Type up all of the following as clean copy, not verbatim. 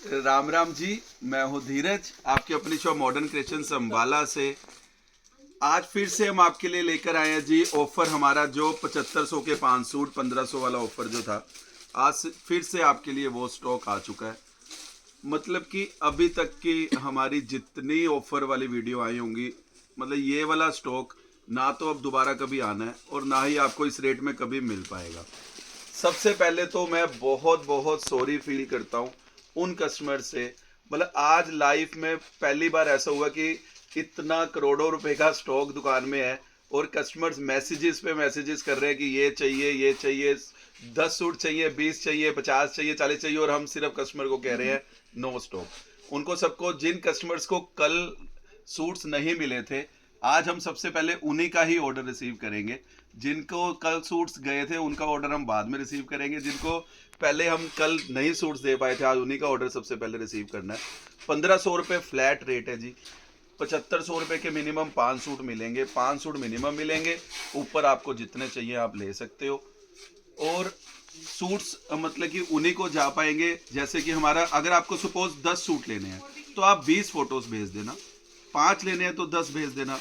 राम राम जी। मैं हूँ धीरज, आपकी अपनी शॉप मॉडर्न क्रिएशंस अंबाला से। आज फिर से हम आपके लिए लेकर आए हैं जी ऑफर हमारा, जो 7500 के 5 सूट 1500 वाला ऑफर जो था, आज फिर से आपके लिए वो स्टॉक आ चुका है। मतलब कि अभी तक की हमारी जितनी ऑफर वाली वीडियो आई होंगी, मतलब ये वाला स्टॉक ना तो अब दोबारा कभी आना है और ना ही आपको इस रेट में कभी मिल पाएगा। सबसे पहले तो मैं बहुत बहुत सॉरी फील करता हूँ उन कस्टमर से। मतलब आज लाइफ में पहली बार ऐसा हुआ कि इतना करोड़ों रुपए का स्टॉक दुकान में है और कस्टमर्स मैसेजेस पे मैसेजेस कर रहे हैं कि ये चाहिए, 10 सूट चाहिए, 20 चाहिए, 50 चाहिए, 40 चाहिए, और हम सिर्फ कस्टमर को कह रहे हैं नो स्टॉक। उनको सबको, जिन कस्टमर्स को कल सूट्स नहीं मिले थे, आज हम सबसे पहले उन्हीं का ही ऑर्डर रिसीव करेंगे। जिनको कल सूट्स गए थे उनका ऑर्डर हम बाद में रिसीव करेंगे। जिनको पहले हम कल नहीं सूट्स दे पाए थे, आज उन्हीं का ऑर्डर सबसे पहले रिसीव करना है। 1500 रुपये फ्लैट रेट है जी। 7500 रुपये के मिनिमम 5 सूट मिलेंगे, 5 सूट मिनिमम मिलेंगे। ऊपर आपको जितने चाहिए आप ले सकते हो। और सूट्स मतलब कि उन्हीं को जा पाएंगे। जैसे कि हमारा, अगर आपको सपोज 10 सूट लेने हैं तो आप 20 फोटोज भेज देना, 5 लेने हैं तो 10 भेज देना,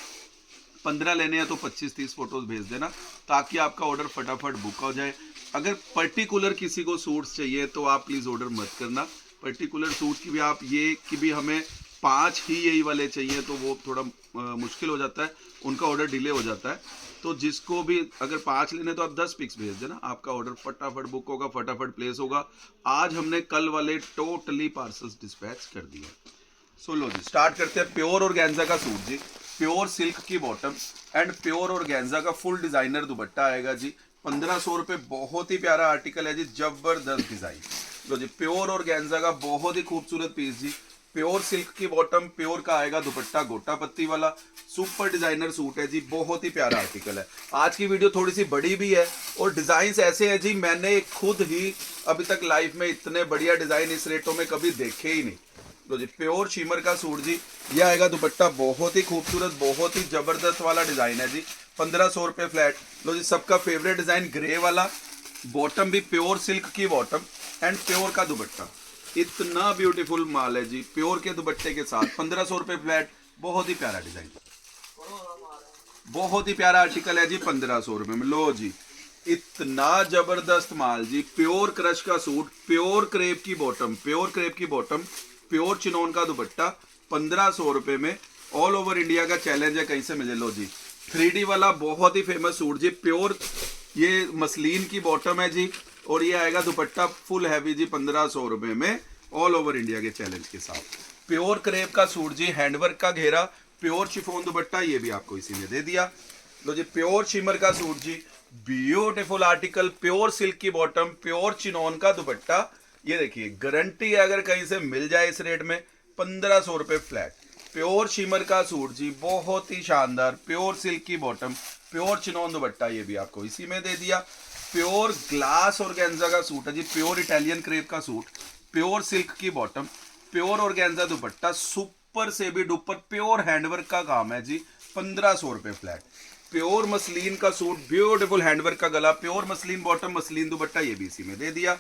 15 लेने हैं तो 25-30 फोटोज भेज देना, ताकि आपका ऑर्डर फटाफट बुक हो जाए। अगर पर्टिकुलर किसी को सूट्स चाहिए तो आप प्लीज़ ऑर्डर मत करना। पर्टिकुलर सूट्स की भी आप ये कि भी हमें 5 ही यही वाले चाहिए, तो वो थोड़ा मुश्किल हो जाता है, उनका ऑर्डर डिले हो जाता है। तो जिसको भी अगर 5 लेने तो आप 10 पिक्स भेज देना, आपका ऑर्डर फटाफट बुक होगा, फटाफट प्लेस होगा। आज हमने कल वाले टोटली पार्सल्स डिस्पैच कर दिए। सो लो जी, स्टार्ट करते हैं। प्योर ऑर्गेन्जा का सूट जी, प्योर सिल्क की बॉटम एंड प्योर ऑर्गेन्जा का फुल डिजाइनर दुपट्टा आएगा जी। 1500 रुपये। बहुत ही प्यारा आर्टिकल है जी, जबरदस्त डिजाइन। लो जी, प्योर ऑर्गेन्जा का बहुत ही खूबसूरत पीस जी। प्योर सिल्क की बॉटम, प्योर का आएगा दुपट्टा गोटा पत्ती वाला। सुपर डिजाइनर सूट है जी, बहुत ही प्यारा आर्टिकल है। आज की वीडियो थोड़ी सी बड़ी भी है और डिजाइन ऐसे हैं जी, मैंने खुद ही अभी तक लाइफ में इतने बढ़िया डिजाइन इस रेटों में कभी देखे ही नहीं। लो जी, प्योर शिमर का सूट जी। ये आएगा दुपट्टा, बहुत ही खूबसूरत, बहुत ही जबरदस्त वाला डिजाइन है जी। 1500 रुपये फ्लैट। लो जी, सबका फेवरेट डिजाइन ग्रे वाला। बॉटम भी प्योर सिल्क की बॉटम एंड प्योर का दुपट्टा। इतना ब्यूटीफुल माल है जी, प्योर के दुपट्टे के साथ। 1500 रुपये फ्लैट। बहुत ही प्यारा डिजाइन, बहुत ही प्यारा आर्टिकल है जी। 1500 रुपये में लो जी, इतना जबरदस्त माल जी। प्योर क्रश का सूट, प्योर क्रेप की बॉटम, प्योर क्रेप की बॉटम, प्योर चिनोन का दुपट्टा। 1500 रुपये में। ऑल ओवर इंडिया का चैलेंज है, कहीं से मिले। लो जी, 3D वाला बहुत ही फेमस सूट जी। प्योर ये मसलिन की बॉटम है जी, और ये आएगा दुपट्टा फुल हैवी जी, 1500 रुपये में। ऑल ओवर इंडिया के चैलेंज के साथ। प्योर क्रेप का सूट जी, हैंडवर्क का घेरा, प्योर शिफॉन दुपट्टा, ये भी आपको इसी में दे दिया। लो जी, प्योर शिमर का सूट जी, ब्यूटीफुल आर्टिकल, प्योर सिल्क की बॉटम, प्योर चिनोन का दुपट्टा। ये देखिए, गारंटी है अगर कहीं से मिल जाए इस रेट में। 1500 रुपये फ्लैट। प्योर शिमर का सूट जी, बहुत ही शानदार, प्योर सिल्क की बॉटम, प्योर चिनोन दुपट्टा, ये भी आपको इसी में दे दिया। प्योर ग्लास ऑर्गेन्जा का सूट है जी, प्योर इटालियन क्रेप का सूट, प्योर सिल्क की बॉटम, प्योर ऑर्गेन्जा दुपट्टा, सुपर से भी डुपर प्योर हैंडवर्क का काम है जी। 1500 रुपये फ्लैट। प्योर मसलिन का सूट, ब्यूटीफुल हैंडवर्क का गला, pure muslin bottom, muslin dupatta, ये भी इसी में दे दिया।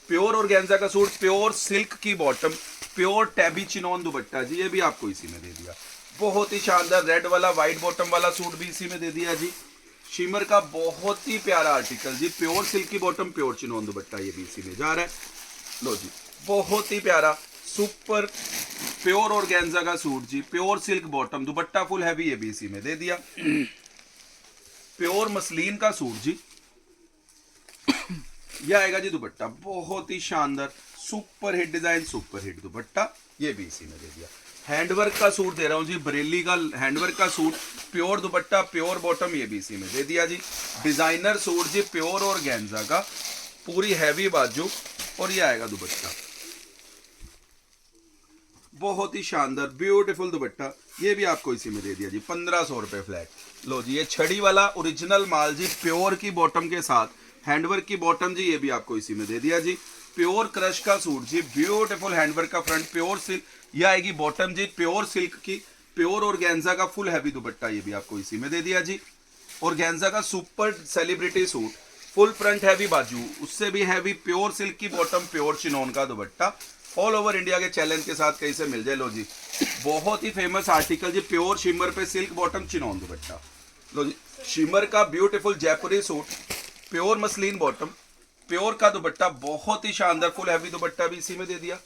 प्योर ऑर्गेन्जा का सूट, प्योर सिल्क की bottom, pure tabby chinon dupatta जी, ये भी आपको इसी में दे दिया। बहुत ही शानदार रेड वाला व्हाइट बॉटम वाला सूट भी इसी में दे दिया जी। शिमर का बहुत ही प्यारा आर्टिकल जी, प्योर सिल्क की बॉटम, प्योर चिनोन दुपट्टा, ये भी इसी में जा रहा है। लो जी, बहुत ही प्यारा सुपर प्योर ऑर्गेन्जा का सूट जी, pure silk bottom, dupatta full heavy, ये भी इसी में दे दिया। प्योर मसलिन का सूट जी, ये आएगा जी दुपट्टा, बहुत ही शानदार super hit design, super hit dupatta, ये भी इसी में दे दिया। हैंडवर्क का सूट दे रहा हूं जी, बरेली का हैंडवर्क का सूट, प्योर दुपट्टा, प्योर बॉटम, ये भी इसी में दे दिया जी। डिजाइनर सूट जी, प्योर ऑर्गेन्जा का, पूरी हैवी बाजू, और ये आएगा दुपट्टा, बहुत ही शानदार ब्यूटीफुल दुपट्टा, ये भी आपको इसी में दे दिया जी। 1500 रुपये फ्लैट। लो जी, ये छड़ी वाला ओरिजिनल माल जी, प्योर की बॉटम के साथ, हैंडवर्क की बॉटम जी, ये भी आपको इसी में दे दिया जी। प्योर क्रश का सूट जी, ब्यूटीफुल हैंडवर्क का फ्रंट, प्योर सिल्क, ये आएगी बॉटम जी, प्योर सिल्क की, प्योर ऑर्गेन्जा का फुल हैवी दुपट्टा, ये भी आपको इसी में दे दिया जी। ऑर्गेन्जा का super celebrity suit, full front heavy बाजू, उससे भी हैवी प्योर सिल्क की बॉटम, प्योर चिनोन का दुपट्टा, ऑल ओवर इंडिया के चैलेंज के साथ कहीं से मिल जाए। लो जी, बहुत ही फेमस आर्टिकल जी, प्योर शिमर पे सिल्क बॉटम चिनोन दुपट्टा। लो जी, शिमर का beautiful Jaipuri suit, pure muslin bottom, pure का दुपट्टा, बहुत ही शानदार फुल हैवी दुपट्टा भी इसी में दे दिया।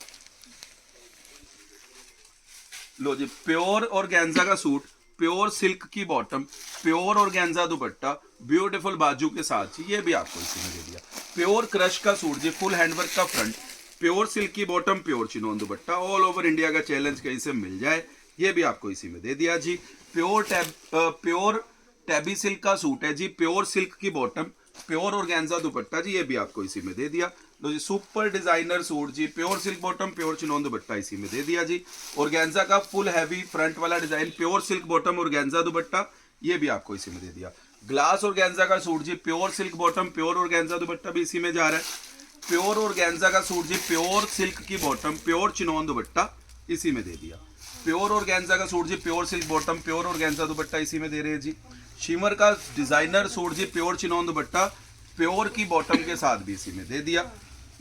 लो जी, प्योर ऑर्गेन्जा का सूट, प्योर सिल्क की bottom, pure organza dupatta, beautiful बाजू के साथ जी, ये भी आपको इसी में दे दिया। प्योर क्रश का सूट जी, फुल हैंडवर्क का फ्रंट, प्योर सिल्क की bottom, pure chinon dupatta, all over India का चैलेंज कहीं से मिल जाए, ये भी आपको इसी में दे दिया जी। प्योर टैबी सिल्क का सूट है जी, प्योर सिल्क की बॉटम, प्योर ऑर्गेन्जा दुपट्टा जी, ये भी आपको इसी में दे दिया। लो जी, सुपर डिजाइनर सूट जी, pure silk bottom, pure chinon dupatta इसी में दे दिया जी। ऑर्गेन्जा का फुल हैवी फ्रंट वाला design, pure silk bottom, organza dupatta, ये भी आपको इसी में दे दिया। ग्लास ऑर्गेन्जा का सूट जी, pure silk bottom, pure organza dupatta भी इसी में जा रहा है। प्योर ऑर्गेन्जा का सूट जी, प्योर सिल्क की बॉटम, प्योर चिनोन दुपट्टा इसी में दे दिया। प्योर ऑर्गेन्जा का सूट जी, pure silk bottom, pure organza dupatta इसी में दे रहे हैं जी। शिमर का डिजाइनर सूट जी, प्योर चिनोन दुपट्टा, प्योर की बॉटम के साथ भी इसी में दे दिया।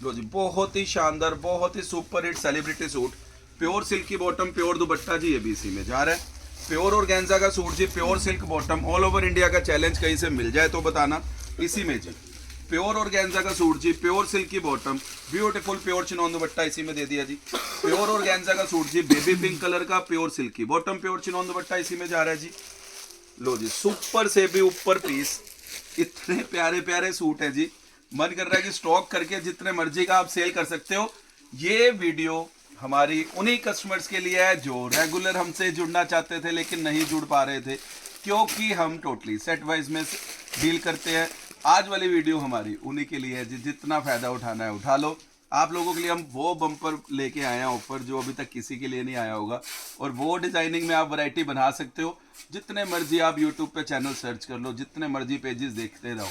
लो जी, बहुत ही शानदार, बहुत ही super hit celebrity suit, pure silk की बॉटम, प्योर दुपट्टा जी, ये भी इसी में जा रहा है। प्योर ऑर्गेन्जा का सूट जी, pure silk bottom, all over India का चैलेंज कहीं से मिल जाए तो बताना, इसी में जी। प्योर ऑर्गेन्जा का सूट जी, प्योर सिल्क की bottom, beautiful pure chinon dupatta इसी में दे दिया जी। प्योर ऑर्गेन्जा का सूट जी, बेबी पिंक कलर का, प्योर सिल्क की बॉटम, प्योर चिनोन दुपट्टा इसी में जा रहा है जी। लो जी, सुपर से भी ऊपर पीस, इतने प्यारे प्यारे सूट है जी, मन कर रहा है कि स्टॉक करके जितने मर्जी का आप सेल कर सकते हो। ये वीडियो हमारी उन्हीं कस्टमर्स के लिए है जो रेगुलर हमसे जुड़ना चाहते थे लेकिन नहीं जुड़ पा रहे थे, क्योंकि हम टोटली सेट वाइज में डील करते हैं। आज वाली वीडियो हमारी उन्हीं के लिए है जी, जितना फ़ायदा उठाना है उठा लो। आप लोगों के लिए हम वो बम्पर लेके आए हैं ऑफर जो अभी तक किसी के लिए नहीं आया होगा, और वो डिज़ाइनिंग में आप वैरायटी बना सकते हो। जितने मर्जी आप यूट्यूब पे चैनल सर्च कर लो, जितने मर्जी पेजेस देखते रहो,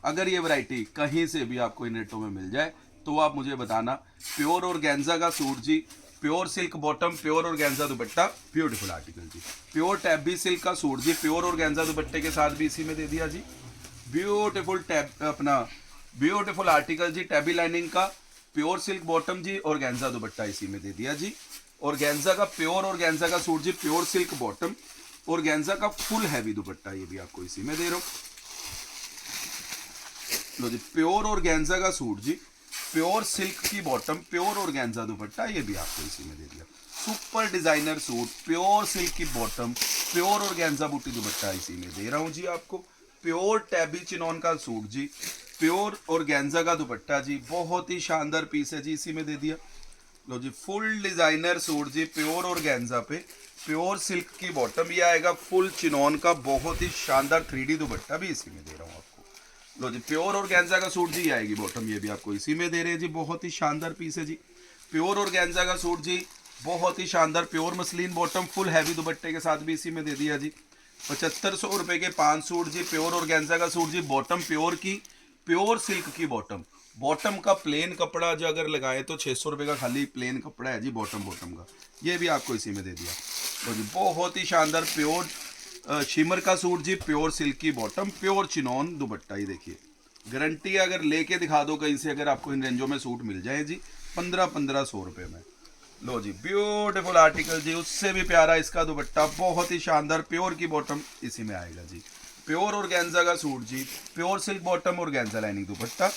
अगर ये वैरायटी कहीं से भी आपको इन रेटों में मिल जाए तो आप मुझे बताना। प्योर ऑर्गेन्जा का सूट जी, pure silk bottom, pure organza dupatta, beautiful article जी। प्योर टैबी सिल्क का सूट जी, प्योर ऑर्गेन्जा दुपट्टे के साथ भी इसी में दे दिया जी। ब्यूटीफुल ब्यूटीफुल आर्टिकल जी, टैबी लाइनिंग का, प्योर सिल्क बॉटम जी, ऑर्गेन्जा दुपट्टा इसी में दे दिया जी। ऑर्गेन्जा का प्योर ऑर्गेन्जा का सूट जी, प्योर सिल्क बॉटम, ऑर्गेन्जा का फुल हैवी दुपट्टा, ये भी आपको इसी में दे रहा हूँ। लो जी, प्योर ऑर्गेन्जा का सूट जी, प्योर सिल्क की बॉटम, प्योर ऑर्गेन्जा दुपट्टा, ये भी आपको इसी में दे दिया। Super designer suit, pure silk की बॉटम, प्योर ऑर्गेन्जा बूटी दुपट्टा इसी में दे रहा हूँ जी आपको। प्योर टैबी चिनोन का सूट जी, प्योर ऑर्गेन्जा का दुपट्टा जी, बहुत ही शानदार पीस है जी, इसी में दे दिया। लो जी, फुल डिजाइनर सूट जी, प्योर ऑर्गेन्जा पे, प्योर सिल्क की बॉटम, ये आएगा फुल चिनोन का, बहुत ही शानदार 3D दुपट्टा भी इसी में दे रहा हूँ आपको। लो जी, प्योर ऑर्गेन्जा का सूट जी, आएगी बॉटम, ये भी आपको इसी में दे रहे हैं जी, बहुत ही शानदार पीस है जी। प्योर ऑर्गेन्जा का सूट जी, बहुत ही शानदार pure muslin bottom, full heavy दुपट्टे के साथ भी इसी में दे दिया जी। 7500 रुपए के 5 सूट जी, प्योर ऑर्गेन्जा का सूट जी, बॉटम प्योर की, प्योर सिल्क की बॉटम, बॉटम का प्लेन कपड़ा जो अगर लगाए तो 600 रुपए का खाली प्लेन कपड़ा है जी, बॉटम का, ये भी आपको इसी में दे दिया। तो जी, बहुत ही शानदार प्योर शिमर का सूट जी, प्योर सिल्क की बॉटम, प्योर चिनोन दुपट्टा, ये देखिए गारंटी, अगर लेके दिखा दो कहीं से, अगर आपको इन रेंजों में सूट मिल जाए जी 1500 रुपए में। लो जी, ब्यूटीफुल आर्टिकल जी, उससे भी प्यारा इसका दुपट्टा, बहुत ही शानदार, प्योर की बॉटम इसी में आएगा जी। प्योर ऑर्गेन्जा का सूट जी, pure silk bottom, organza lining dupatta,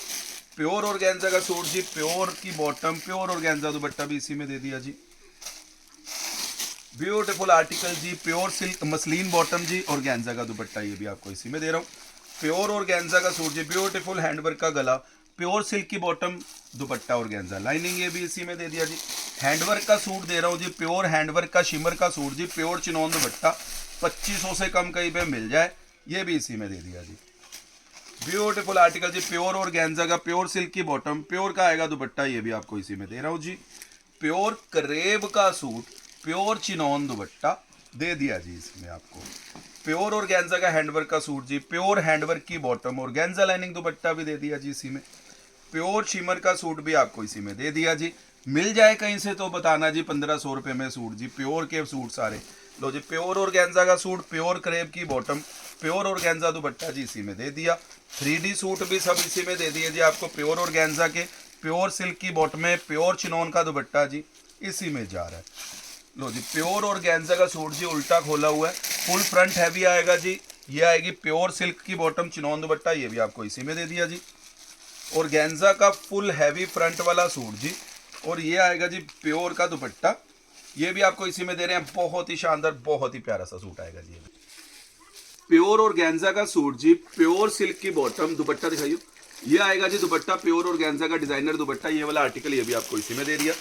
pure organza का सूट जी, प्योर की बॉटम, प्योर ऑर्गेन्जा दुपट्टा भी इसी में दे दिया जी। ब्यूटीफुल आर्टिकल जी, प्योर सिल्क मसलिन बॉटम जी, ऑर्गेन्जा का दुपट्टा, ये भी आपको इसी में दे रहा हूँ। प्योर ऑर्गेन्जा का सूट जी, ब्यूटीफुल हैंडवर्क का गला, प्योर सिल्क की बॉटम, दुपट्टा ऑर्गेन्जा लाइनिंग, ये भी इसी में दे दिया जी। हैंडवर्क का सूट दे रहा हूँ जी, प्योर हैंडवर्क का शिमर का सूट जी, प्योर चिनोन दुपट्टा, 2500 से कम कहीं पे मिल जाए, ये भी इसी में दे दिया जी। ब्यूटीफुल आर्टिकल जी, प्योर ऑर्गेन्जा का, प्योर सिल्क की बॉटम, प्योर का आएगा दुपट्टा, ये भी आपको इसी में दे रहा हूँ जी। प्योर करेब का सूट, प्योर चिनोन दुपट्टा दे दिया जी इसमें आपको। प्योर ऑर्गेन्जा का हैंडवर्क का सूट जी, प्योर हैंडवर्क की बॉटम, ऑर्गेन्जा लाइनिंग दुपट्टा भी दे दिया जी इसी में। प्योर शिमर का सूट भी आपको इसी में दे दिया जी। मिल जाए कहीं से तो बताना जी, 1500 रुपए में सूट जी, प्योर के सूट सारे। लो जी, प्योर ऑर्गेन्जा का सूट, प्योर करेब की बॉटम, प्योर ऑर्गेन्जा दुपट्टा जी इसी में दे दिया। 3D सूट भी सब इसी में दे दिए जी आपको, प्योर ऑर्गेन्जा के, प्योर सिल्क की बॉटम में, प्योर चिनोन का दुपट्टा जी इसी में जा रहा है। लो जी, प्योर ऑर्गेन्जा का सूट जी उल्टा खोला हुआ है, फुल फ्रंट हैवी आएगा जी। ये आएगी प्योर सिल्क की बॉटम, चिनोन दुपट्टा, ये भी आपको इसी में दे दिया जी। ऑर्गेन्जा का फुल हैवी फ्रंट वाला सूट जी, और ये आएगा जी प्योर का दुपट्टा, ये भी आपको इसी में दे रहे हैं। बहुत ही शानदार, बहुत ही प्यारा सा सूट आएगा जी। प्योर ऑर्गेन्जा का सूट जी, प्योर सिल्क की बॉटम, दुपट्टा दिखाइए, ये आएगा जी दुपट्टा प्योर ऑर्गेन्जा का डिजाइनर दुपट्टा, ये वाला आर्टिकल ये भी आपको इसी में दे दिया।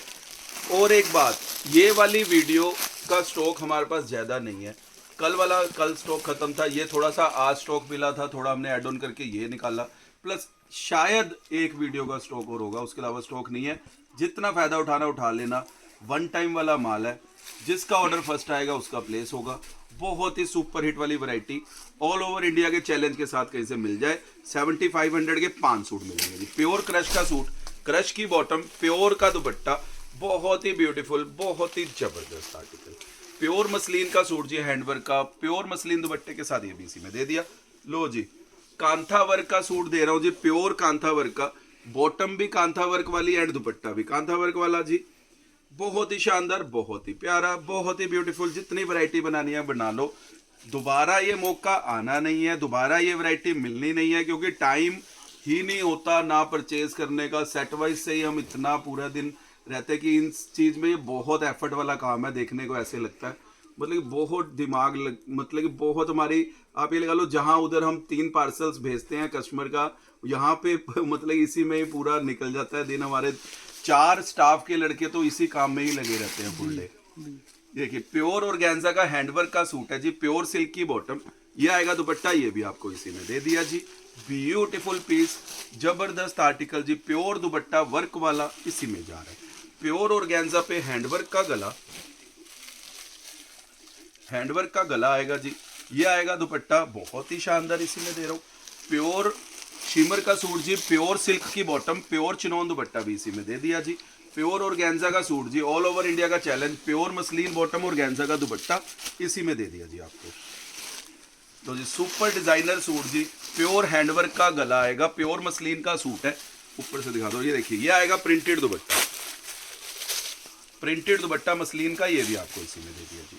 और एक बात, ये वाली वीडियो का स्टॉक हमारे पास ज़्यादा नहीं है, कल स्टॉक खत्म था, ये थोड़ा सा आज स्टॉक मिला था, थोड़ा हमने ऐड ऑन करके ये निकाला, प्लस शायद एक वीडियो का स्टॉक और होगा, उसके अलावा स्टॉक नहीं है। जितना फ़ायदा उठाना उठा लेना, वन टाइम वाला माल है, जिसका ऑर्डर फर्स्ट आएगा उसका प्लेस होगा। बहुत ही सुपर हिट वाली वैरायटी, ऑल ओवर इंडिया के चैलेंज के साथ कहीं से मिल जाए। 7500 के 5 सूट मिलेंगे जी। प्योर क्रश का सूट, क्रश की बॉटम, प्योर का दुपट्टा, बहुत ही ब्यूटीफुल, बहुत ही जबरदस्त आर्टिकल। प्योर मसलिन का सूट जी, हैंडवर्क का, प्योर मसलिन दुपट्टे के साथ ये भी इसी में दे दिया। लो जी, कांथा वर्क का सूट दे रहा हूँ जी, प्योर कांथा वर्क का, बॉटम भी कांथा वर्क वाली एंड दुपट्टा भी कांथा वर्क वाला जी। बहुत ही शानदार, बहुत ही प्यारा, बहुत ही ब्यूटीफुल। जितनी वैरायटी बनानी है बना लो, दोबारा ये मौका आना नहीं है, दोबारा ये वैरायटी मिलनी नहीं है, क्योंकि टाइम ही नहीं होता ना परचेज करने का। सेट वाइज से ही हम इतना पूरा दिन रहते कि इन चीज़ में ये बहुत एफर्ट वाला काम है, देखने को ऐसे लगता है मतलब कि बहुत दिमाग मतलब कि बहुत हमारी, आप ये लगा लो जहाँ उधर हम 3 पार्सल्स भेजते हैं कस्टमर का, यहाँ पे मतलब इसी में ही पूरा निकल जाता है दिन। हमारे 4 स्टाफ के लड़के तो इसी काम में ही लगे रहते हैं फुल डे। देखिए, प्योर ऑर्गेन्जा का हैंडवर्क का सूट है जी, प्योर सिल्क की बॉटम, ये आएगा दुपट्टा, ये भी आपको इसी में दे दिया जी। ब्यूटीफुल पीस, जबरदस्त आर्टिकल जी, प्योर दुपट्टा वर्क वाला इसी में जा रहा है। प्योर ऑर्गेन्जा पे हैंडवर्क का गला, हैंडवर्क का गला आएगा जी, ये आएगा दुपट्टा, बहुत ही शानदार इसी में दे रहा हूँ। प्योर शिमर का सूट जी, प्योर सिल्क की बॉटम, प्योर चिनोन दुपट्टा भी इसी में दे दिया जी। प्योर ऑर्गेन्जा का सूट जी, ऑल ओवर इंडिया का challenge, pure muslin bottom, organza का दुपट्टा इसी में दे दिया जी आपको। तो जी सुपर डिजाइनर सूट जी, प्योर हैंडवर्क का गला आएगा, प्योर मसलिन का सूट है। ऊपर से दिखा दो, ये देखिए, ये आएगा प्रिंटेड दुपट्टा, प्रिंटेड दुपट्टा मसलिन का, ये भी आपको इसी में दे दिया जी।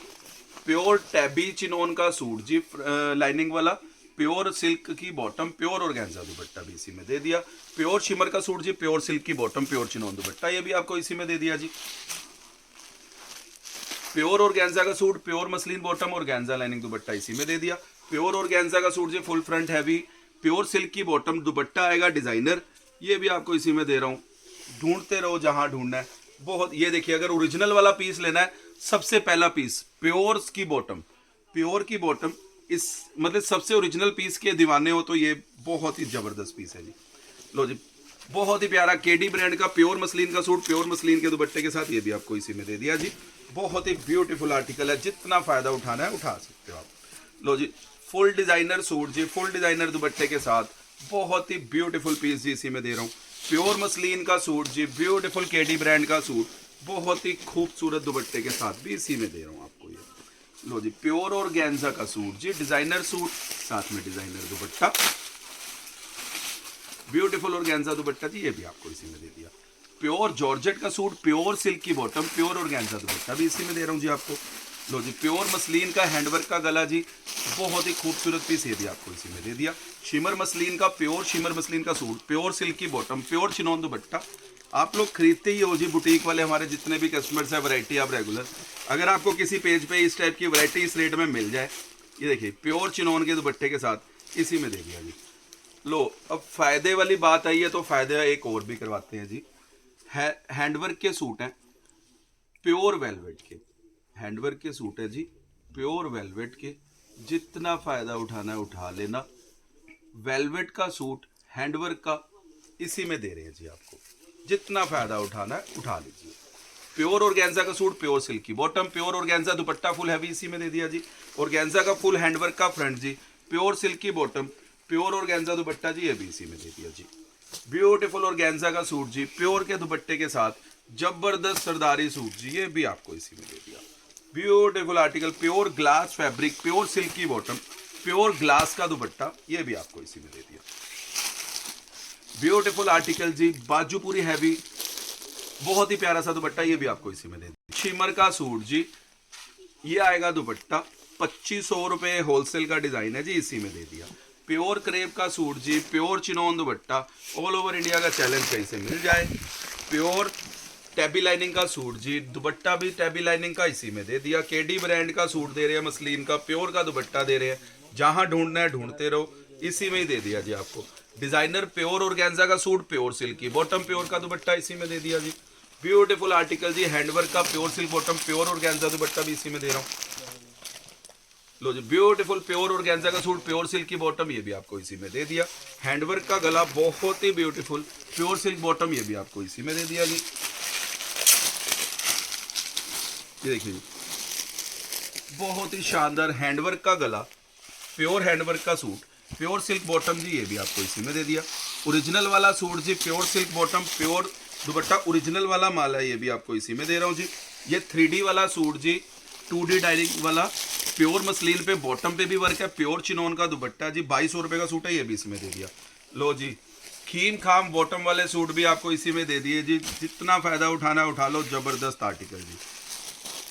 प्योर टैबी चिनोन का सूट जी, लाइनिंग वाला, प्योर सिल्क की बॉटम, प्योर ऑर्गेन्जा दुपट्टा भी इसी में दे दिया। प्योर शिमर का सूट जी, प्योर सिल्क की बॉटम, प्योर चिनोन दुपट्टा, ये भी आपको इसी में दे दिया जी। प्योर ऑर्गेन्जा का suit, pure muslin bottom, organza lining दुपट्टा इसी में दे दिया। प्योर ऑर्गेन्जा का सूट जी, full front heavy, pure silk की बॉटम, दुपट्टा आएगा डिजाइनर, ये भी आपको इसी में दे रहा हूँ। ढूंढते रहो जहां ढूंढना है। बहुत, ये देखिए, अगर ओरिजिनल वाला पीस लेना है, सबसे पहला पीस प्योर की बॉटम, प्योर की बॉटम, इस मतलब सबसे ओरिजिनल पीस के दीवाने हो तो ये बहुत ही जबरदस्त पीस है जी। लो जी, बहुत ही प्यारा केडी ब्रांड का प्योर मसलिन का सूट, प्योर मसलिन के दुपट्टे के साथ, ये भी आपको इसी में दे दिया जी। बहुत ही ब्यूटीफुल आर्टिकल है, जितना फायदा उठाना है उठा सकते हो आप। लो जी, फुल डिजाइनर सूट जी, फुल डिजाइनर दुपट्टे के साथ, बहुत ही ब्यूटीफुल पीस जी इसी में दे रहा हूँ। प्योर मसलिन का सूट जी, ब्यूटीफुल केडी ब्रांड का सूट, बहुत ही खूबसूरत दुपट्टे के साथ भी इसी में दे रहा हूँ आपको ये। लो जी, प्योर ऑर्गेन्जा का सूट जी, डिजाइनर सूट, साथ में designer dupatta, beautiful organza dupatta जी, ये भी आपको इसी में दे दिया। प्योर जॉर्जेट का सूट, प्योर सिल्क की बॉटम, प्योर ऑर्गेन्जा दुपट्टा भी इसी में दे रहा हूँ जी आपको। लो जी, प्योर मसलिन का हैंडवर्क का गला जी, बहुत ही खूबसूरत पीस, ये भी आपको इसी में दे दिया। शिमर मसलिन का, प्योर शिमर मसलिन का सूट, प्योर सिल्क की बॉटम, प्योर चिनोन दुपट्टा। आप लोग खरीदते ही हो जी, बुटीक वाले हमारे जितने भी कस्टमर्स हैं, वैरायटी आप रेगुलर, अगर आपको किसी पेज पे इस टाइप की वैरायटी इस रेट में मिल जाए, ये देखिए, प्योर चिनोन के दुपट्टे के साथ इसी में दे दिया जी। लो, अब फायदे वाली बात आई है तो फायदे एक और भी करवाते हैं जी। हैंडवर्क के सूट हैं, प्योर वेलवेट के हैंडवर्क के सूट है जी, प्योर वेलवेट के, जितना फायदा उठाना है उठा लेना। वेलवेट का सूट, हैंडवर्क का, इसी में दे रहे हैं जी आपको, जितना फायदा उठाना है उठा लीजिए। प्योर ऑर्गेन्जा का सूट, प्योर सिल्क की बॉटम, प्योर ऑर्गेन्जा दुपट्टा फुल हैवी इसी में दे दिया जी। ऑर्गेन्जा का फुल हैंडवर्क का फ्रंट जी, प्योर सिल्क की बॉटम, प्योर ऑर्गेन्जा दुपट्टा जी, ये भी इसी में दे दिया जी। ब्यूटीफुल ऑर्गेन्जा का सूट जी, प्योर के दुपट्टे के साथ, जबरदस्त सरदारी सूट जी, ये भी आपको इसी में दे दिया। Beautiful article, pure glass fabric, pure silk की बॉटम, प्योर ग्लास का दुपट्टा, ये भी आपको इसी में दे दिया। ब्यूटीफुल आर्टिकल जी, बाजू पूरी हैवी, बहुत ही प्यारा सा दुपट्टा, ये भी आपको इसी में दे दिया। शिमर का सूट जी, ये आएगा दुपट्टा 2500 रुपये, होलसेल का डिजाइन है जी, इसी में दे दिया। प्योर क्रेप का सूट जी, pure chinon dupatta, all over India का चैलेंज कहीं से मिल जाए। प्योर टैबी लाइनिंग का सूट जी, दुपट्टा भी टैबी लाइनिंग का इसी में दे दिया। केडी ब्रांड का सूट दे रहे हैं, मसलिन का प्योर का दुपट्टा दे रहे हैं, जहां ढूंढना है ढूंढते रहो, इसी में ही दे दिया जी आपको। डिजाइनर प्योर ऑर्गेन्जा का सूट, प्योर सिल्क की बॉटम, प्योर का दुपट्टा इसी में दे दिया जी। ब्यूटीफुल आर्टिकल जी, हैंडवर्क का pure silk bottom, pure organza dupatta भी इसी में दे रहा हूँ। लो जी, ब्यूटीफुल प्योर ऑर्गेन्जा का सूट, प्योर सिल्क की बॉटम, ये भी आपको इसी में दे दिया। हैंडवर्क का गला, बहुत ही ब्यूटीफुल प्योर सिल्क बॉटम, ये भी आपको इसी में दे दिया जी। ये देखिए जी, बहुत ही शानदार हैंडवर्क का गला, प्योर हैंडवर्क का सूट, प्योर सिल्क बॉटम जी, ये भी आपको इसी में दे दिया। ओरिजिनल वाला सूट जी, pure silk bottom, pure dupatta, original वाला माल है, ये भी आपको इसी में दे रहा हूँ जी। ये 3D वाला सूट जी, 2D डाइनिंग वाला, प्योर मसलिन पे बॉटम पे भी वर्क है, प्योर चिनोन का दुपट्टा जी, 2200 रुपये का सूट है, ये भी इसमें दे दिया। लो जी, खीम खाम बॉटम वाले सूट भी आपको इसी में दे दिए जी, जितना फायदा उठाना उठा लो, जबरदस्त आर्टिकल जी।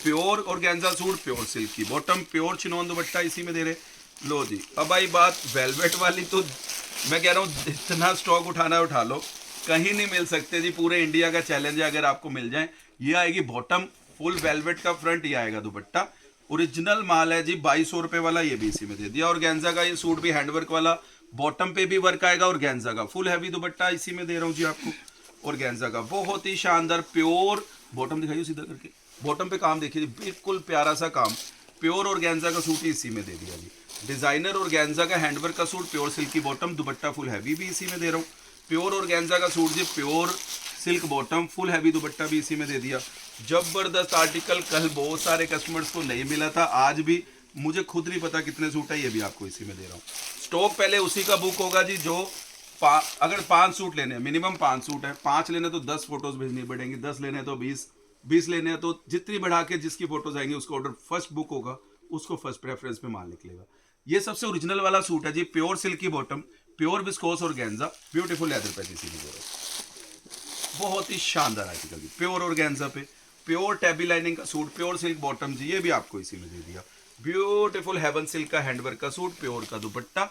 Pure organza suit, pure silk की बॉटम, प्योर चिनोन दुपट्टा इसी में दे रहे। लो जी, अब आई बात वेलवेट वाली, तो मैं कह रहा हूँ जितना स्टॉक उठाना उठा लो, कहीं नहीं मिल सकते जी, पूरे इंडिया का चैलेंज है अगर आपको मिल जाए। ये आएगी बॉटम फुल वेलवेट का, फ्रंट ये आएगा दुपट्टा, ओरिजिनल माल है जी, 2200 रुपये वाला, ये भी इसी में दे दिया। और गेंजा का ये सूट भी हैंडवर्क वाला, बॉटम पे भी वर्क आएगा, और गेंजा का फुल हैवी दुपट्टा इसी में दे रहा हूँ जी आपको। और गेंजा का बहुत ही शानदार प्योर बॉटम, दिखाइए सीधा करके, बॉटम पे काम देखिए, बिल्कुल प्यारा सा काम, प्योर और गेंजा का सूट ही इसी में दे दिया जी। डिजाइनर और गेंजा का हैंडवर्क का सूट, प्योर सिल्क की बॉटम, दुपट्टा फुल हैवी भी इसी में दे रहा हूँ। प्योर और गेंजा का सूट जी, pure silk bottom, full heavy dupatta भी इसी में दे दिया। जबरदस्त आर्टिकल, कल बहुत सारे कस्टमर्स को नहीं मिला था, आज भी मुझे खुद नहीं पता कितने सूट है, ये भी आपको इसी में दे रहा हूँ। स्टॉक पहले उसी का बुक होगा जी, जो अगर 5 सूट लेने हैं, मिनिमम 5 सूट है, 5 लेने तो 10 फोटोज भेजनी पड़ेंगी, 10 लेने तो 20 लेने हैं तो जितनी बढ़ा के जिसकी फोटोज आएंगी उसको ऑर्डर फर्स्ट बुक होगा, उसको फर्स्ट प्रेफरेंस पे माल निकलेगा। ये सबसे ओरिजिनल वाला सूट है जी, प्योर सिल्क की बॉटम, प्योर विस्कोस और गेंजा, ब्यूटीफुल लेदर पैच इसी में दे रहा हूँ। बहुत ही शानदार आर्टिकल जी, प्योर और गेंजा पे, प्योर टैबी लाइनिंग का सूट, प्योर सिल्क बॉटम जी, ये भी आपको इसी में दे दिया। ब्यूटीफुल हेवन सिल्क का हैंडवर्क का सूट, प्योर का दुपट्टा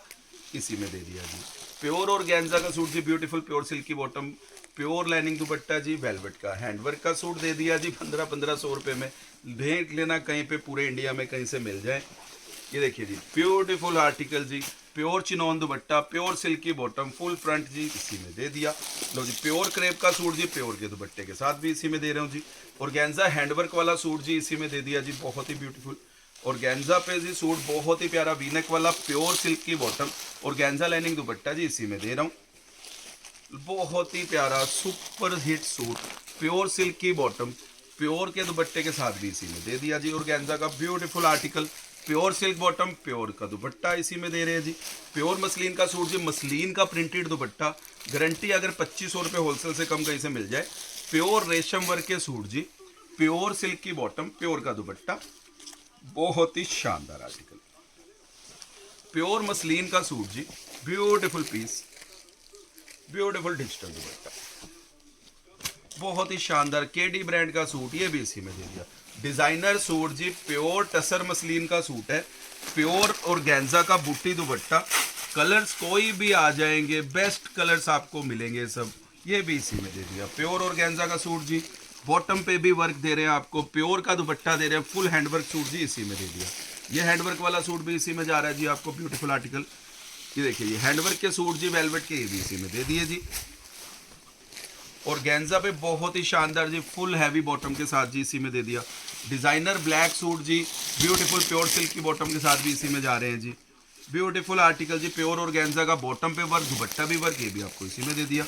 इसी में दे दिया जी। प्योर और गेंजा का सूट जी, ब्यूटीफुल प्योर सिल्क की बॉटम, प्योर लाइनिंग दुपट्टा जी, वेलवेट का हैंडवर्क का सूट दे दिया जी 1500 रुपये में। भेंट लेना कहीं पे पूरे इंडिया में कहीं से मिल जाए। ये देखिए जी, ब्यूटीफुल आर्टिकल जी, pure chinon dupatta, pure silk की बॉटम, फुल फ्रंट जी इसी में दे दिया। लो जी, प्योर क्रेप का सूट जी, प्योर के दुपट्टे के साथ भी इसी में दे रहा हूँ जी। और गेंजा हैंडवर्क वाला सूट जी इसी में दे दिया जी, बहुत ही ब्यूटीफुल। और गेंजा पे जी सूट बहुत ही प्यारा वीनेक वाला, प्योर सिल्क की बॉटम और गेंजा लाइनिंग दुपट्टा जी इसी में दे रहा हूँ। बहुत ही प्यारा super hit suit, pure silk की बॉटम, प्योर के दुपट्टे के साथ भी इसी में दे दिया जी। और गेंजा का beautiful article, pure silk bottom, pure का दुपट्टा इसी में दे रहे हैं जी। प्योर मसलिन का सूट जी, मसलिन का प्रिंटेड दुपट्टा, गारंटी अगर 2500 रुपये होलसेल से कम कहीं से मिल जाए। प्योर रेशम वर्क के सूट जी, प्योर सिल्क की बॉटम, प्योर का दुपट्टा, बहुत ही शानदार आर्टिकल। प्योर मसलिन का सूट जी, beautiful piece, beautiful digital dupatta, बहुत ही शानदार केडी ब्रांड का सूट, ये भी इसी में दे दिया। डिजाइनर सूट जी, प्योर टसर मसलिन का सूट है, प्योर और गेंजा का बूटी दुपट्टा, कलर्स कोई भी आ जाएंगे, बेस्ट कलर्स आपको मिलेंगे सब, ये भी इसी में दे दिया। प्योर और गेंजा का सूट जी, बॉटम पे भी वर्क दे रहे हैं आपको, प्योर का दुपट्टा दे रहे हैं, फुल हैंडवर्क सूट जी इसी में दे दिया। ये हैंडवर्क वाला सूट भी इसी में जा रहा है जी आपको, ब्यूटीफुल आर्टिकल। ये देखिए, ये हैंडवर्क के सूट जी, वेलवेट के, ये भी इसी में दे दिए जी। और गेंजा पे बहुत ही शानदार जी, फुल हैवी बॉटम के साथ जी इसी में दे दिया। डिजाइनर ब्लैक सूट जी, ब्यूटीफुल प्योर सिल्क की बॉटम के साथ भी इसी में जा रहे हैं जी। ब्यूटीफुल आर्टिकल जी, प्योर और गेंजा का बॉटम पे वर्क, दुपट्टा भी वर्क, ये भी आपको इसी में दे दिया।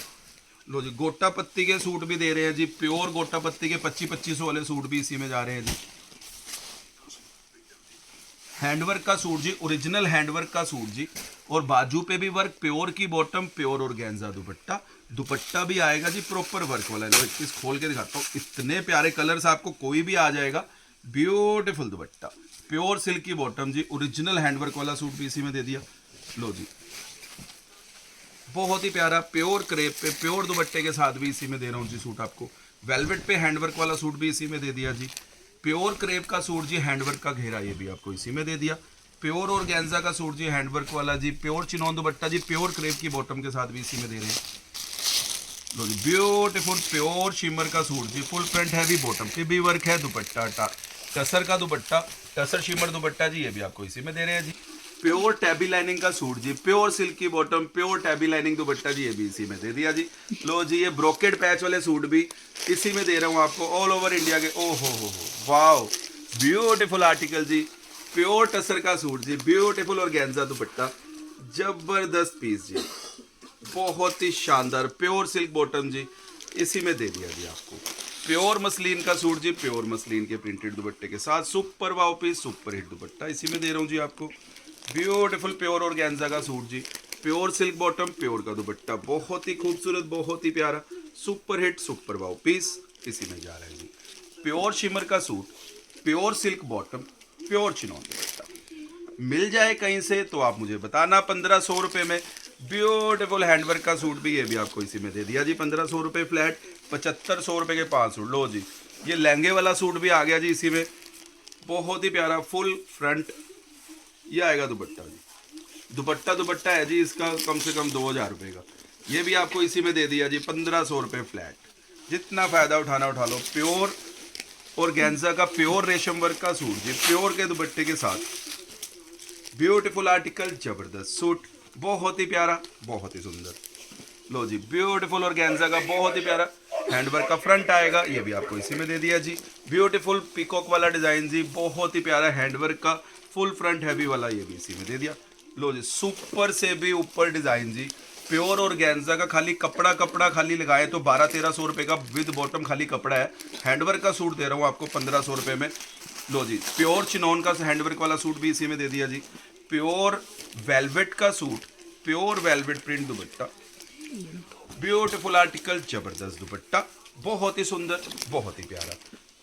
लो जी, गोटा पत्ती के सूट भी दे रहे हैं जी, प्योर गोटा पत्ती के 2500 वाले सूट भी इसी में जा रहे हैं जी। हैंडवर्क का सूट जी, ओरिजिनल हैंडवर्क का सूट जी, और बाजू पे भी वर्क, प्योर की बॉटम, प्योर और गेंजा दुपट्टा, दुपट्टा भी आएगा जी प्रॉपर वर्क वाला। लो इस खोल के दिखाता हूँ, इतने प्यारे कलर्स आपको कोई भी आ जाएगा, ब्यूटीफुल दुपट्टा, प्योर सिल्क की बॉटम जी, ओरिजिनल हैंडवर्क वाला सूट भी इसी में दे दिया। लो जी, बहुत ही प्यारा प्योर क्रेप पे प्योर दुपट्टे के साथ भी इसी में दे रहा हूँ जी सूट आपको। वेलवेट पे हैंडवर्क वाला सूट भी इसी में दे दिया जी। प्योर क्रेप का सूट जी, हैंडवर्क का घेरा ये भी आपको इसी में दे दिया। प्योर ऑर्गेन्जा का सूट जी, हैंडवर्क वाला जी। प्योर चिनॉन दुपट्टा जी, प्योर क्रेप की बॉटम के साथ भी इसी में दे रहे हैं। लो जी, ब्यूटीफुल प्योर शिमर का सूट जी, फुल फ्रंट हैवी बॉटम पे भी वर्क है। दुपट्टा टसर का दुपट्टा, टसर शिमर दुपट्टा जी, ये भी आपको इसी में दे रहे हैं जी। प्योर टैबी लाइनिंग का सूट जी, प्योर सिल्क की bottom, pure tabby lining dupatta जी, ये भी इसी में दे दिया जी। लो जी, ये ब्रोकेड पैच वाले सूट भी इसी में दे रहा हूँ आपको, ऑल ओवर इंडिया के। ओ हो, वाओ, ब्यूटीफुल आर्टिकल जी। प्योर टसर का सूट जी, ब्यूटीफुल ऑर्गेन्जा दुपट्टा, जबरदस्त पीस जी, बहुत ही शानदार। प्योर सिल्क बॉटम जी, इसी में दे दिया जी आपको। प्योर मसलिन का सूट जी, प्योर मसलिन के प्रिंटेड दुपट्टे के साथ, super wow piece, super hit dupatta इसी में दे रहा हूँ जी आपको। ब्यूटीफुल प्योर ऑर्गेन्जा का सूट जी, प्योर सिल्क बॉटम, प्योर का दुपट्टा, बहुत ही खूबसूरत, बहुत ही प्यारा, super hit super wow piece इसी में जा रहा है जी। प्योर शिमर का suit, pure silk bottom, pure chinon dupatta, मिल जाए कहीं से तो आप मुझे बताना। 1500 रुपये में ब्यूटीफुल हैंडवर्क का सूट भी, ये भी आपको इसी में दे दिया जी। 1500 रुपये फ्लैट, 7500 रुपये के 5 सूट। लो जी, ये लहंगे वाला सूट भी आ गया जी इसी में, बहुत ही प्यारा फुल फ्रंट, ये आएगा दुपट्टा जी। दुपट्टा है जी इसका कम से कम 2000 रुपये का, ये भी आपको इसी में दे दिया जी। 1500 रुपये फ्लैट, जितना फ़ायदा उठाना उठा लो। प्योर ऑर्गेन्जा का प्योर रेशम वर्क का सूट जी, प्योर के दुपट्टे के साथ, ब्यूटीफुल आर्टिकल, जबरदस्त सूट, बहुत ही प्यारा, बहुत ही सुंदर। लो जी, ब्यूटीफुल ऑर्गेन्जा का बहुत ही प्यारा हैंडवर्क का फ्रंट आएगा, ये भी आपको इसी में दे दिया जी। ब्यूटीफुल पीकॉक वाला डिजाइन जी, बहुत ही प्यारा हैंडवर्क का फुल फ्रंट हैवी वाला, ये भी इसी में दे दिया। लो जी, सुपर से भी ऊपर डिजाइन जी, प्योर ऑर्गेन्जा का खाली कपड़ा खाली लगाए तो 1200-1300 रुपये का विद बॉटम खाली कपड़ा है। हैंडवर्क का सूट दे रहा हूँ आपको 1500 रुपये में। लो जी, प्योर चिनॉन का हैंडवर्क वाला सूट भी इसी में दे दिया जी। प्योर वेलवेट का सूट, प्योर वेलवेट प्रिंट दुपट्टा, ब्यूटीफुल आर्टिकल, जबरदस्त दुपट्टा, बहुत ही सुंदर, बहुत ही प्यारा।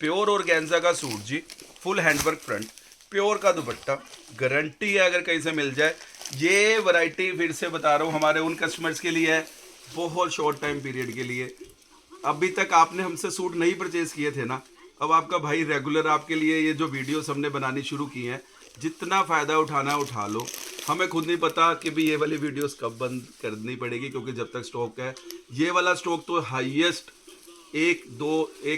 प्योर ऑर्गेन्जा का सूट जी, फुल हैंडवर्क फ्रंट, प्योर का दुपट्टा, गारंटी है अगर कहीं से मिल जाए। ये वैरायटी फिर से बता रहा हूँ हमारे उन कस्टमर्स के लिए है, बहुत शॉर्ट टाइम पीरियड के लिए। अभी तक आपने हमसे सूट नहीं परचेज किए थे ना, अब आपका भाई रेगुलर आपके लिए ये जो वीडियोस हमने बनानी शुरू की हैं, जितना फ़ायदा उठाना है उठा लो। हमें खुद नहीं पता कि भी ये वाली वीडियोस कब बंद करनी पड़ेगी, क्योंकि जब तक स्टॉक है, ये वाला स्टॉक तो हाईएस्ट एक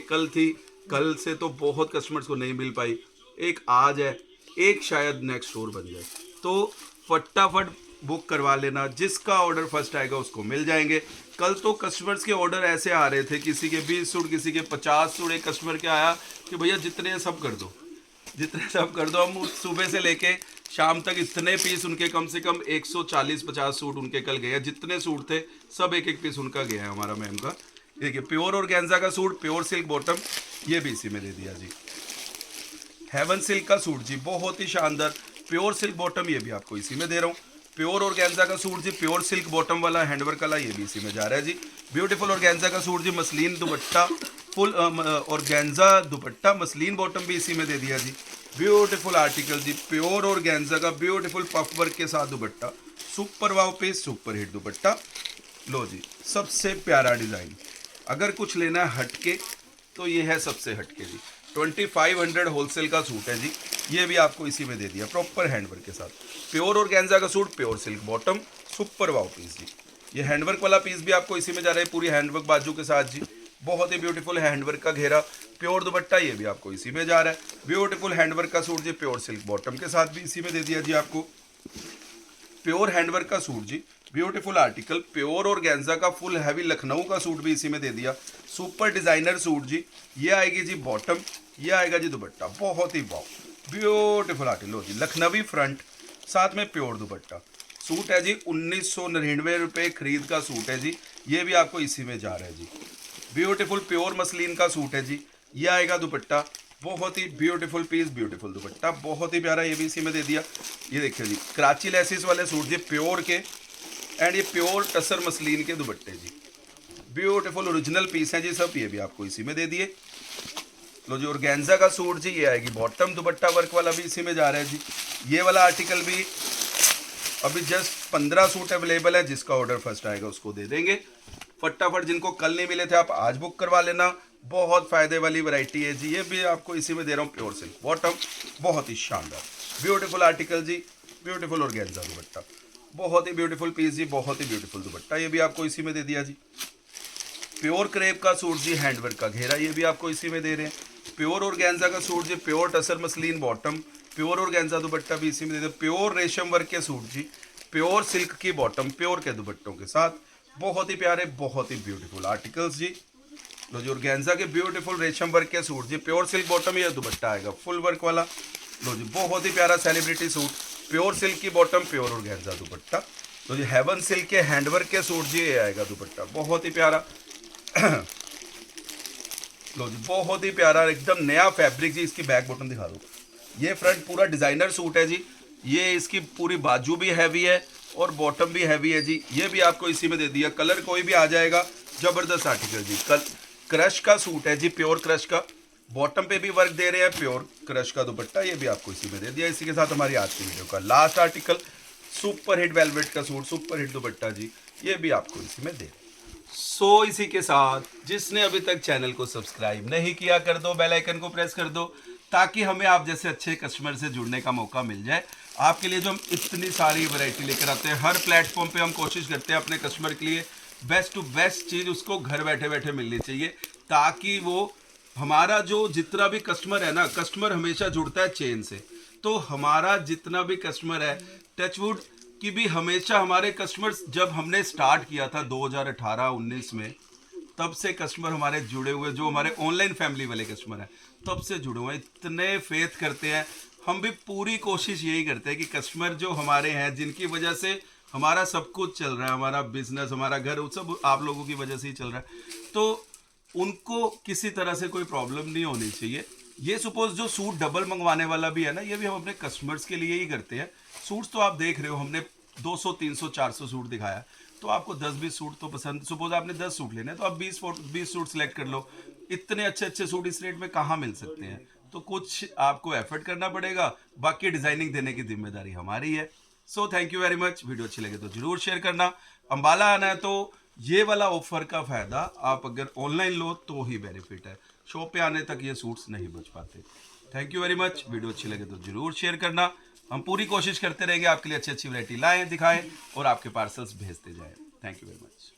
कल थी, कल से तो बहुत कस्टमर्स को नहीं मिल पाई, एक आज है, एक शायद नेक्स्ट स्टोर बन जाए। तो फटाफट बुक करवा लेना, जिसका ऑर्डर फर्स्ट आएगा उसको मिल जाएंगे। कल तो कस्टमर्स के ऑर्डर ऐसे आ रहे थे, किसी के 20 सूट, किसी के 50 सूट। एक कस्टमर क्या आया कि भैया जितने सब कर दो, जितने सब कर दो। हम सुबह से लेके शाम तक इतने पीस उनके, कम से कम 140-50 सूट उनके कल गए। जितने सूट थे सब एक एक पीस उनका गया है हमारा मैम का। देखिए, प्योर ऑर्गेन्जा का सूट, प्योर सिल्क बॉटम, ये भी इसी में दे दिया जी। हेवन सिल्क का सूट जी, बहुत ही शानदार, प्योर सिल्क बॉटम, ये भी आपको इसी में दे रहा हूँ। प्योर ऑर्गेन्जा का सूट जी, प्योर सिल्क बॉटम वाला हैंडवर्क वाला, ये भी इसी में जा रहा है जी। ब्यूटीफुल ऑर्गेन्जा का सूट जी, muslin dupatta, full organza dupatta, muslin bottom भी इसी में दे दिया जी। ब्यूटीफुल आर्टिकल जी, प्योर ऑर्गेन्जा का ब्यूटीफुल पफ वर्क के साथ dupatta, super wow piece, super hit dupatta. लो जी, सबसे प्यारा डिज़ाइन, अगर कुछ लेना है हटके तो ये है सबसे हटके जी। 2500 होलसेल का सूट है जी, ये भी आपको इसी में दे दिया, प्रॉपर हैंडवर्क के साथ। प्योर ऑर्गेन्जा का suit, pure silk bottom, super wow piece जी। ये हैंडवर्क वाला पीस भी आपको इसी में जा रहा है, पूरी हैंडवर्क बाजू के साथ जी, बहुत ही ब्यूटीफुल हैंडवर्क का घेरा, प्योर दुपट्टा, ये भी आपको इसी में जा रहा है। ब्यूटीफुल हैंडवर्क का सूट जी, प्योर सिल्क बॉटम के साथ भी इसी में दे दिया जी आपको। प्योर हैंडवर्क का सूट जी, ब्यूटीफुल आर्टिकल, प्योर ऑर्गेन्जा का फुल हैवी लखनऊ का सूट भी इसी में दे दिया। सुपर डिजाइनर सूट जी, ये आएगी जी बॉटम, ये आएगा जी दुपट्टा, बहुत ही वाव, ब्यूटीफुल आर्टिकल। लो जी, लखनवी फ्रंट, साथ में प्योर दुपट्टा, सूट है जी 1999 रुपये खरीद का सूट है जी, ये भी आपको इसी में जा रहा है जी। ब्यूटीफुल प्योर मसलिन का सूट है जी, ये आएगा दुपट्टा, बहुत ही ब्यूटीफुल पीस, ब्यूटीफुल दुपट्टा, बहुत ही प्यारा, ये भी इसी में दे दिया। ये देखिए जी, कराची लेसिस वाले सूट जी, प्योर के, एंड ये प्योर टसर मसलिन के दुपट्टे जी, ब्यूटीफुल ओरिजिनल पीस हैं जी सब, ये भी आपको इसी में दे दिए। लो जी ऑर्गेन्जा का सूट जी, ये आएगी बॉटम, दुपट्टा वर्क वाला भी इसी में जा रहा है जी। ये वाला आर्टिकल भी अभी जस्ट 15 सूट अवेलेबल है, जिसका ऑर्डर फर्स्ट आएगा उसको दे देंगे फटाफट। जिनको कल नहीं मिले थे आप आज बुक करवा लेना, बहुत फायदे वाली वैरायटी है जी। ये भी आपको इसी में दे रहा हूँ, प्योर सिल्क बॉटम, बहुत ही शानदार ब्यूटीफुल आर्टिकल जी, ब्यूटीफुल ऑर्गेन्जा दुपट्टा, बहुत ही ब्यूटीफुल पीस जी, बहुत ही ब्यूटीफुल दुपट्टा, ये भी आपको इसी में दे दिया जी। प्योर क्रेप का सूट जी, हैंडवर्क का घेरा, ये भी आपको इसी में दे रहे हैं। प्योर ऑर्गेन्जा का सूट जी, pure tussar muslin bottom, pure organza dupatta भी इसी में दे दे। प्योर रेशम वर्क के सूट जी, प्योर सिल्क की बॉटम, प्योर के दुपट्टों के साथ, बहुत ही प्यारे, बहुत ही ब्यूटीफुल आर्टिकल्स जी। लो जी ऑर्गेन्जा के ब्यूटीफुल रेशम वर्क के सूट जी, प्योर सिल्क बॉटम, ये दुपट्टा आएगा फुल वर्क वाला। लो जी बहुत ही प्यारा सेलिब्रिटी सूट, प्योर सिल्क की बॉटम, प्योर ऑर्गेन्जा दुपट्टा। तो जी हेवन सिल्क के हैंडवर्क के सूट जी, ये आएगा दुपट्टा, बहुत ही प्यारा। लो जी बहुत ही प्यारा, एकदम नया फैब्रिक जी। इसकी बैक बॉटम दिखा दो, ये फ्रंट पूरा डिजाइनर सूट है जी। ये इसकी पूरी बाजू भी हैवी है और बॉटम भी हैवी है जी। ये भी आपको इसी में दे दिया, कलर कोई भी आ जाएगा, जबरदस्त आर्टिकल जी। क्रश का सूट है जी, प्योर क्रश का, बॉटम पे भी वर्क दे रहे हैं, प्योर क्रश का दुपट्टा, ये भी आपको इसी में दे दिया। इसी के साथ हमारी आज की वीडियो का last article, super hit velvet का सूट, सुपर हिट दुपट्टा जी, ये भी आपको इसी में दे रहे हैं। सो इसी के साथ जिसने अभी तक चैनल को सब्सक्राइब नहीं किया कर दो, बेल आइकन को प्रेस कर दो, ताकि हमें आप जैसे अच्छे कस्टमर से जुड़ने का मौका मिल जाए। आपके लिए जो हम इतनी सारी वैरायटी लेकर आते हैं, हर प्लेटफॉर्म पे हम कोशिश करते हैं अपने कस्टमर के लिए बेस्ट टू बेस्ट चीज़ उसको घर बैठे बैठे मिलनी चाहिए, ताकि वो हमारा जो जितना भी कस्टमर है ना, कस्टमर हमेशा जुड़ता है चेन से। तो हमारा जितना भी कस्टमर है, टचवुड कि भी हमेशा हमारे कस्टमर्स, जब हमने स्टार्ट किया था 2018-19 में, तब से कस्टमर हमारे जुड़े हुए, जो हमारे ऑनलाइन फैमिली वाले कस्टमर हैं तब से जुड़े हुए हैं, इतने फेथ करते हैं। हम भी पूरी कोशिश यही करते हैं कि कस्टमर जो हमारे हैं, जिनकी वजह से हमारा सब कुछ चल रहा है, हमारा बिजनेस, हमारा घर, सब आप लोगों की वजह से ही चल रहा है, तो उनको किसी तरह से कोई प्रॉब्लम नहीं होनी चाहिए। ये सपोज जो सूट डबल मंगवाने वाला भी है ना, ये भी हम अपने कस्टमर्स के लिए ही करते हैं। सूट्स तो आप देख रहे हो, हमने 200 300 400 सूट दिखाया, तो आपको 10-20 सूट तो पसंद, सपोज आपने 10 सूट लेने तो आप 20 सूट सिलेक्ट कर लो। इतने अच्छे अच्छे सूट इस रेट में कहाँ मिल सकते हैं, तो कुछ आपको एफर्ट करना पड़ेगा, बाकी डिजाइनिंग देने की जिम्मेदारी हमारी है। So thank you very much. Video अच्छी लगे तो जरूर शेयर करना। अंबाला आना है तो ये वाला ऑफर का फायदा आप अगर ऑनलाइन लो तो ही बेनिफिट है, शॉप पे आने तक ये सूट्स नहीं बच पाते। Thank you very much. Video अच्छी लगे तो जरूर शेयर करना। हम पूरी कोशिश करते रहेंगे आपके लिए अच्छी अच्छी वैरायटी लाएं, दिखाएं और आपके पार्सल्स भेजते जाएं। Thank you very much.